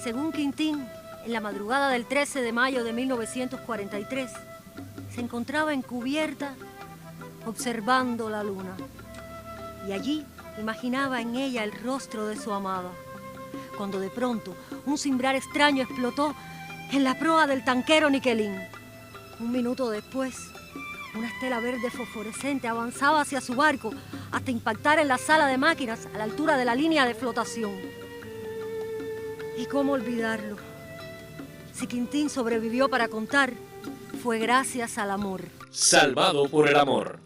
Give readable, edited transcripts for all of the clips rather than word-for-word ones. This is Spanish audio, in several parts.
Según Quintín, en la madrugada del 13 de mayo de 1943, se encontraba encubierta observando la luna. Y allí imaginaba en ella el rostro de su amada, cuando de pronto un cimbrar extraño explotó en la proa del tanquero Niquelín. Un minuto después, una estela verde fosforescente avanzaba hacia su barco hasta impactar en la sala de máquinas a la altura de la línea de flotación. ¿Y cómo olvidarlo? Si Quintín sobrevivió para contar, fue gracias al amor. Salvado por el amor.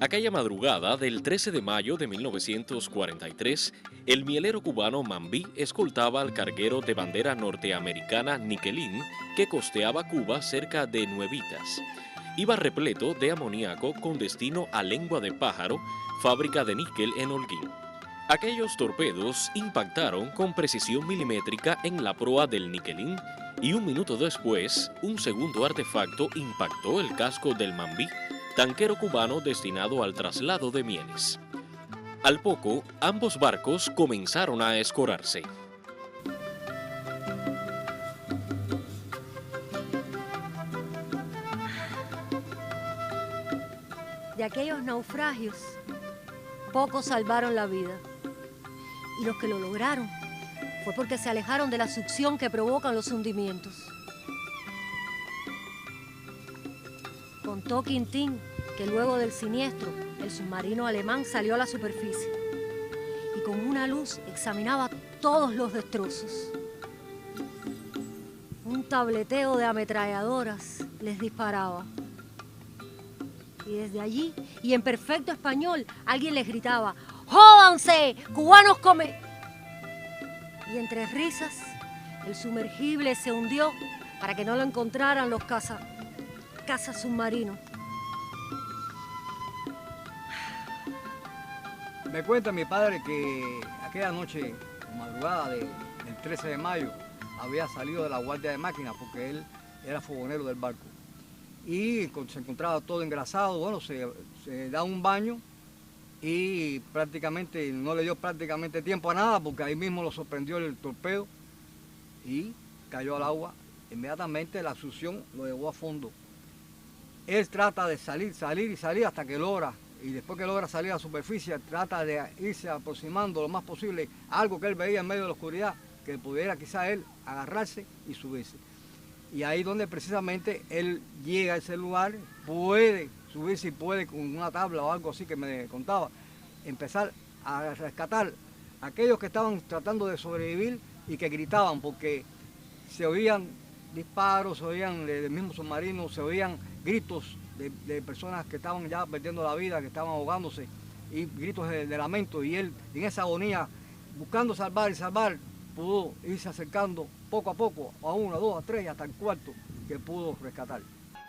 Aquella madrugada del 13 de mayo de 1943, el mielero cubano Mambí escoltaba al carguero de bandera norteamericana Niquelín que costeaba Cuba cerca de Nuevitas. Iba repleto de amoníaco con destino a Lengua de Pájaro, fábrica de níquel en Holguín. Aquellos torpedos impactaron con precisión milimétrica en la proa del Niquelín y un minuto después, un segundo artefacto impactó el casco del Mambí, tanquero cubano destinado al traslado de mieles. Al poco, ambos barcos comenzaron a escorarse. De aquellos naufragios, pocos salvaron la vida. Y los que lo lograron fue porque se alejaron de la succión que provocan los hundimientos. Contó Quintín que luego del siniestro, el submarino alemán salió a la superficie y con una luz examinaba todos los destrozos. Un tableteo de ametralladoras les disparaba. Y desde allí, y en perfecto español, alguien les gritaba: ¡jódanse! ¡Cubanos come! Y entre risas, el sumergible se hundió para que no lo encontraran los cazas submarinos. Me cuenta mi padre que aquella noche, madrugada del 13 de mayo, había salido de la guardia de máquinas porque él era fogonero del barco. Y se encontraba todo engrasado, bueno, se da un baño y prácticamente no le dio prácticamente tiempo a nada porque ahí mismo lo sorprendió el torpedo y cayó al agua. Inmediatamente la succión lo llevó a fondo. Él trata de salir hasta que logra, y después que logra salir a la superficie, trata de irse aproximando lo más posible a algo que él veía en medio de la oscuridad, que pudiera quizá él agarrarse y subirse. Y ahí donde precisamente él llega a ese lugar, puede subirse y puede con una tabla o algo así que me contaba, empezar a rescatar a aquellos que estaban tratando de sobrevivir y que gritaban porque se oían disparos, se oían del mismo submarino, se oían gritos de personas que estaban ya perdiendo la vida, que estaban ahogándose, y gritos de lamento, y él en esa agonía, buscando salvar y salvar, pudo irse acercando poco a poco, a uno, a dos, a tres, hasta el cuarto que pudo rescatar.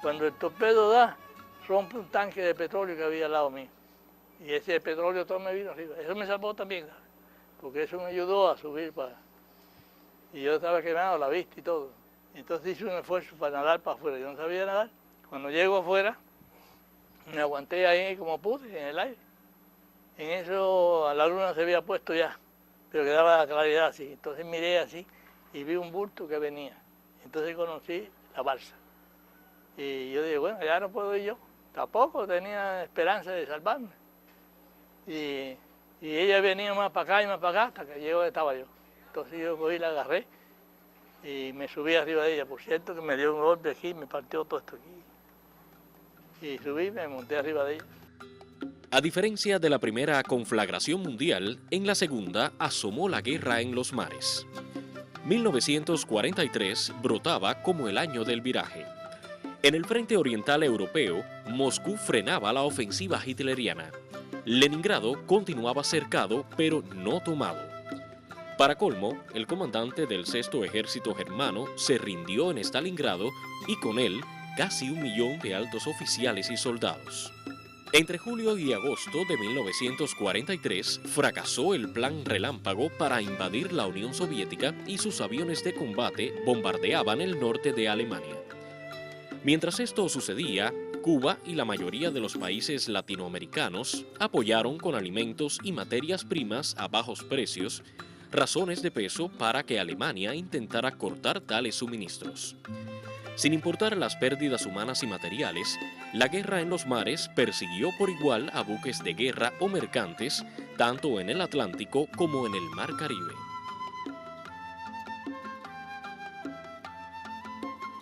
Cuando el torpedo da, rompe un tanque de petróleo que había al lado mío. Y ese petróleo todo me vino arriba. Eso me salvó también, ¿sabes? Porque eso me ayudó a subir para... Y yo estaba quemado, la vista y todo. Entonces hice un esfuerzo para nadar para afuera. Yo no sabía nadar. Cuando llego afuera, me aguanté ahí como pude, en el aire. En eso la luna se había puesto ya, pero quedaba la claridad así. Entonces miré así y vi un bulto que venía. Entonces conocí la balsa. Y yo dije, bueno, ya no puedo ir yo. Tampoco tenía esperanza de salvarme. Y ella venía más para acá y más para acá hasta que llegó donde estaba yo. Entonces yo cogí, la agarré y me subí arriba de ella. Por cierto que me dio un golpe aquí, me partió todo esto aquí. Y subí y me monté arriba de ella. A diferencia de la primera conflagración mundial, en la segunda asomó la guerra en los mares. 1943 brotaba como el año del viraje. En el frente oriental europeo, Moscú frenaba la ofensiva hitleriana. Leningrado continuaba cercado, pero no tomado. Para colmo, el comandante del Sexto Ejército Germano se rindió en Stalingrado y con él casi 1 millón de altos oficiales y soldados. Entre julio y agosto de 1943 fracasó el Plan Relámpago para invadir la Unión Soviética y sus aviones de combate bombardeaban el norte de Alemania. Mientras esto sucedía, Cuba y la mayoría de los países latinoamericanos apoyaron con alimentos y materias primas a bajos precios razones de peso para que Alemania intentara cortar tales suministros. Sin importar las pérdidas humanas y materiales, la guerra en los mares persiguió por igual a buques de guerra o mercantes, tanto en el Atlántico como en el Mar Caribe.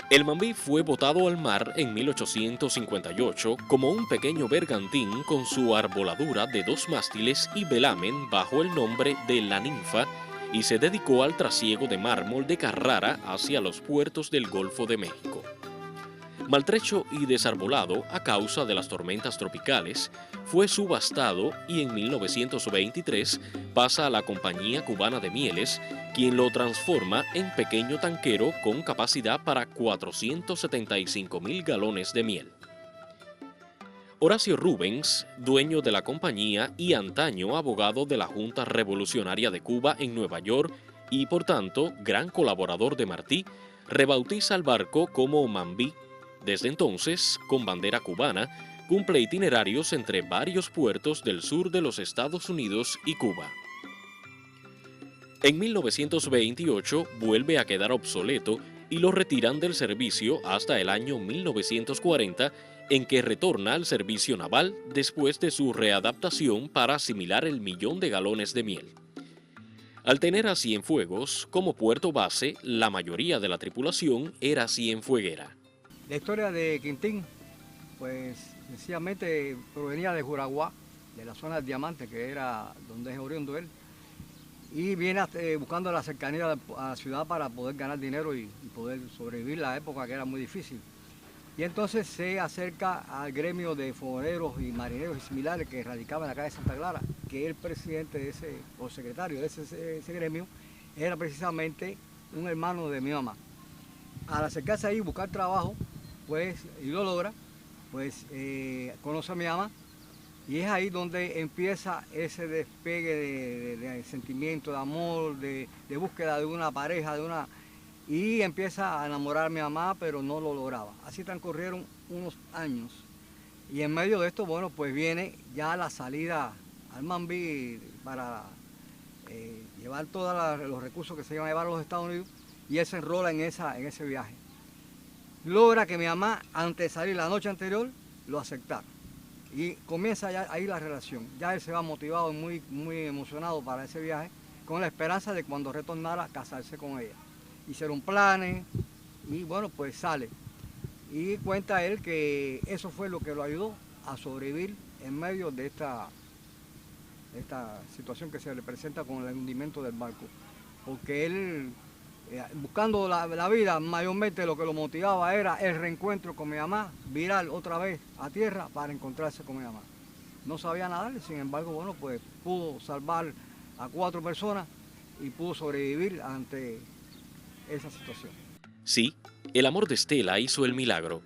El Mambí fue botado al mar en 1858 como un pequeño bergantín con su arboladura de 2 mástiles y velamen bajo el nombre de La Ninfa, y se dedicó al trasiego de mármol de Carrara hacia los puertos del Golfo de México. Maltrecho y desarbolado a causa de las tormentas tropicales, fue subastado y en 1923 pasa a la Compañía Cubana de Mieles, quien lo transforma en pequeño tanquero con capacidad para 475,000 galones de miel. Horacio Rubens, dueño de la compañía y antaño abogado de la Junta Revolucionaria de Cuba en Nueva York y por tanto gran colaborador de Martí, rebautiza el barco como Mambí. Desde entonces, con bandera cubana, cumple itinerarios entre varios puertos del sur de los Estados Unidos y Cuba. En 1928 vuelve a quedar obsoleto y lo retiran del servicio hasta el año 1940, en que retorna al servicio naval después de su readaptación para asimilar el 1.000.000 de galones de miel. Al tener a Cienfuegos como puerto base, la mayoría de la tripulación era cienfueguera. La historia de Quintín, pues sencillamente provenía de Juraguá, de la zona del Diamante, que era donde es oriundo él, y viene buscando la cercanía a la ciudad para poder ganar dinero y poder sobrevivir la época que era muy difícil. Y entonces se acerca al gremio de fogoneros y marineros y similares que radicaban acá de Santa Clara, que el presidente de ese, o secretario de ese gremio, era precisamente un hermano de mi mamá. Al acercarse ahí y buscar trabajo, pues, y lo logra, pues conoce a mi mamá, y es ahí donde empieza ese despegue de sentimiento, de amor, de búsqueda de una pareja, y empieza a enamorar a mi mamá, pero no lo lograba. Así transcurrieron unos años. Y en medio de esto, bueno, pues viene ya la salida al Mambí para llevar todos los recursos que se iban a llevar a los Estados Unidos, y él se enrola en ese viaje. Logra que mi mamá, antes de salir la noche anterior, lo aceptara. Y comienza ya ahí la relación. Ya él se va motivado y muy emocionado para ese viaje, con la esperanza de cuando retornara casarse con ella. Hicieron planes y bueno, pues sale. Y cuenta él que eso fue lo que lo ayudó a sobrevivir en medio de esta situación que se le presenta con el hundimiento del barco. Porque él, buscando la vida, mayormente lo que lo motivaba era el reencuentro con mi mamá, virar otra vez a tierra para encontrarse con mi mamá. No sabía nadar, sin embargo, bueno, pues pudo salvar a 4 personas y pudo sobrevivir ante esa situación. Sí, el amor de Estela hizo el milagro.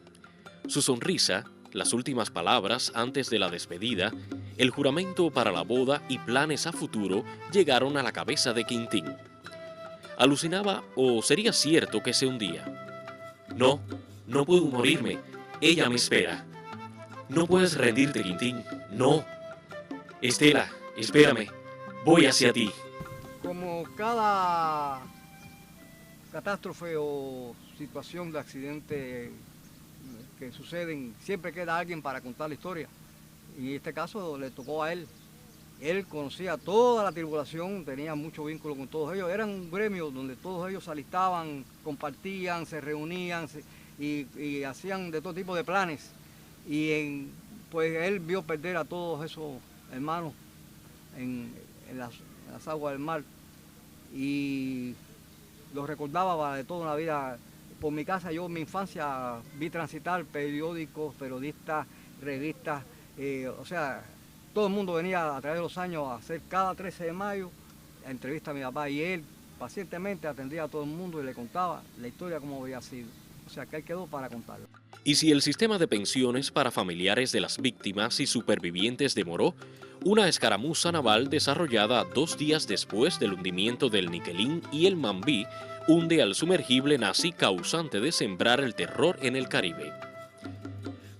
Su sonrisa, las últimas palabras antes de la despedida, el juramento para la boda y planes a futuro llegaron a la cabeza de Quintín. Alucinaba, o sería cierto que se hundía. No puedo morirme. Ella me espera. No puedes rendirte, Quintín. No. Estela, espérame. Voy hacia ti. Como cada catástrofe o situación de accidente que suceden, siempre queda alguien para contar la historia. Y en este caso le tocó a él. Él conocía toda la tripulación, tenía mucho vínculo con todos ellos. Eran un gremio donde todos ellos se alistaban, compartían, se reunían y hacían de todo tipo de planes. Y pues él vio perder a todos esos hermanos en las aguas del mar. Y los recordaba de toda una vida. Por mi casa, yo en mi infancia vi transitar periódicos, periodistas, revistas, o sea, todo el mundo venía a través de los años a hacer cada 13 de mayo la entrevista a mi papá, y él pacientemente atendía a todo el mundo y le contaba la historia como había sido. O sea, que él quedó para contarlo. Y si el sistema de pensiones para familiares de las víctimas y supervivientes demoró, una escaramuza naval desarrollada 2 días después del hundimiento del Niquelín y el Mambí hunde al sumergible nazi causante de sembrar el terror en el Caribe.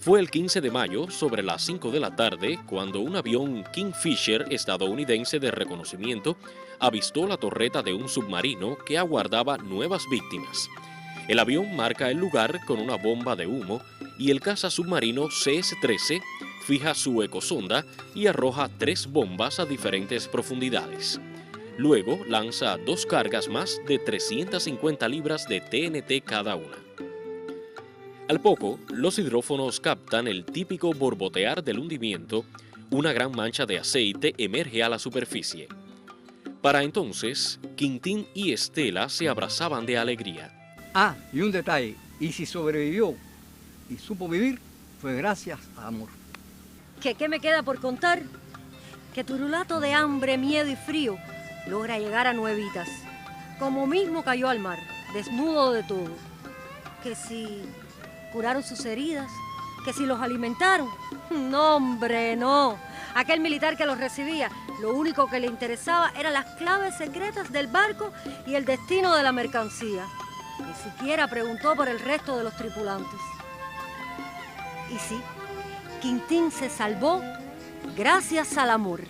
Fue el 15 de mayo, sobre las 5 de la tarde, cuando un avión Kingfisher estadounidense de reconocimiento avistó la torreta de un submarino que aguardaba nuevas víctimas. El avión marca el lugar con una bomba de humo y el caza submarino CS-13 fija su ecosonda y arroja 3 bombas a diferentes profundidades. Luego lanza 2 cargas más de 350 libras de TNT cada una. Al poco, los hidrófonos captan el típico borbotear del hundimiento. Una gran mancha de aceite emerge a la superficie. Para entonces, Quintín y Estela se abrazaban de alegría. Ah, y un detalle, y si sobrevivió y supo vivir, fue gracias al amor. ¿Qué me queda por contar? Que Turulato de hambre, miedo y frío logra llegar a Nuevitas, como mismo cayó al mar, desnudo de todo. Que si curaron sus heridas, que si los alimentaron. No, hombre, no. Aquel militar que los recibía, lo único que le interesaba eran las claves secretas del barco y el destino de la mercancía. Ni siquiera preguntó por el resto de los tripulantes. Y sí, Quintín se salvó gracias al amor.